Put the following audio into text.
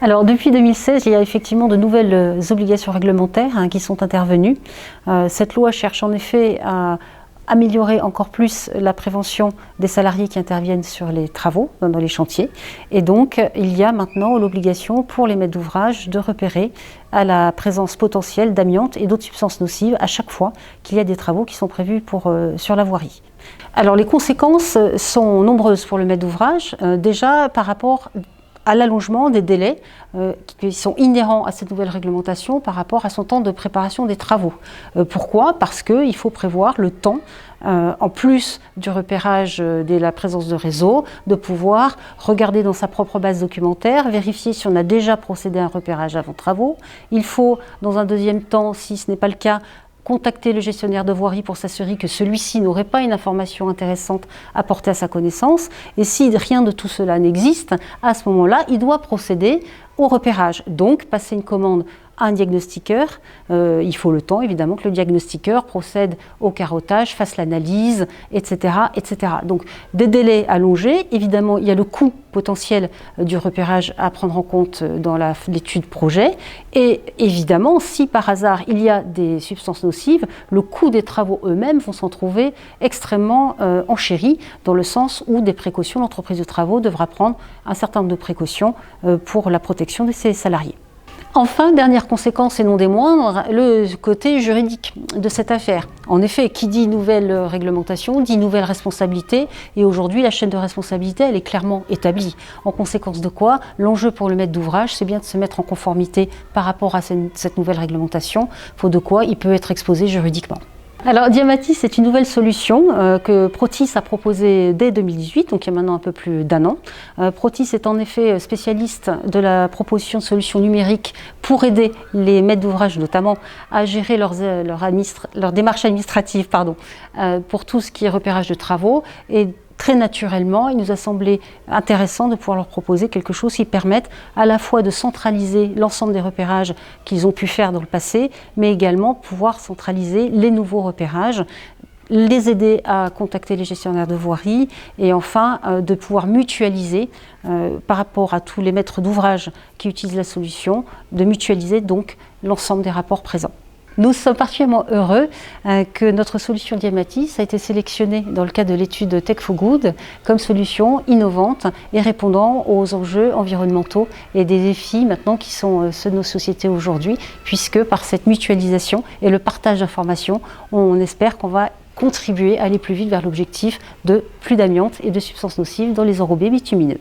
Alors depuis 2016, il y a effectivement de nouvelles obligations réglementaires qui sont intervenues. Cette loi cherche en effet à améliorer encore plus la prévention des salariés qui interviennent sur les travaux, dans les chantiers. Et donc, il y a maintenant l'obligation pour les maîtres d'ouvrage de repérer à la présence potentielle d'amiante et d'autres substances nocives à chaque fois qu'il y a des travaux qui sont prévus sur la voirie. Alors, les conséquences sont nombreuses pour le maître d'ouvrage, déjà par rapport à l'allongement des délais qui sont inhérents à cette nouvelle réglementation par rapport à son temps de préparation des travaux. Pourquoi ? Parce qu'il faut prévoir le temps, en plus du repérage de la présence de réseau, de pouvoir regarder dans sa propre base documentaire, vérifier si on a déjà procédé à un repérage avant travaux. Il faut, dans un deuxième temps, si ce n'est pas le cas, contacter le gestionnaire de voirie pour s'assurer que celui-ci n'aurait pas une information intéressante à porter à sa connaissance. Et si rien de tout cela n'existe, à ce moment-là, il doit procéder au repérage. Donc, passer une commande à un diagnostiqueur. Il faut le temps, évidemment, que le diagnostiqueur procède au carottage, fasse l'analyse, etc., etc. Donc, des délais allongés. Évidemment, il y a le coût potentiel du repérage à prendre en compte dans l'étude projet. Et évidemment, si par hasard il y a des substances nocives, le coût des travaux eux-mêmes vont s'en trouver extrêmement enchéri, dans le sens où des précautions, l'entreprise de travaux devra prendre un certain nombre de précautions pour la protection de ses salariés. Enfin, dernière conséquence et non des moindres, le côté juridique de cette affaire. En effet, qui dit nouvelle réglementation, dit nouvelle responsabilité, et aujourd'hui la chaîne de responsabilité, elle est clairement établie. En conséquence de quoi, l'enjeu pour le maître d'ouvrage, c'est bien de se mettre en conformité par rapport à cette nouvelle réglementation, faute de quoi il peut être exposé juridiquement. Alors Diamatis, c'est une nouvelle solution que Protis a proposée dès 2018, donc il y a maintenant un peu plus d'un an. Protis est en effet spécialiste de la proposition de solutions numériques pour aider les maîtres d'ouvrage notamment à gérer leurs démarches administratives pour tout ce qui est repérage de travaux. Et très naturellement, il nous a semblé intéressant de pouvoir leur proposer quelque chose qui permette à la fois de centraliser l'ensemble des repérages qu'ils ont pu faire dans le passé, mais également pouvoir centraliser les nouveaux repérages, les aider à contacter les gestionnaires de voirie et enfin de pouvoir mutualiser par rapport à tous les maîtres d'ouvrage qui utilisent la solution, de mutualiser donc l'ensemble des rapports présents. Nous sommes particulièrement heureux que notre solution Diamatis a été sélectionnée dans le cadre de l'étude Tech for Good comme solution innovante et répondant aux enjeux environnementaux et des défis maintenant qui sont ceux de nos sociétés aujourd'hui, puisque par cette mutualisation et le partage d'informations, on espère qu'on va contribuer à aller plus vite vers l'objectif de plus d'amiante et de substances nocives dans les enrobés bitumineux.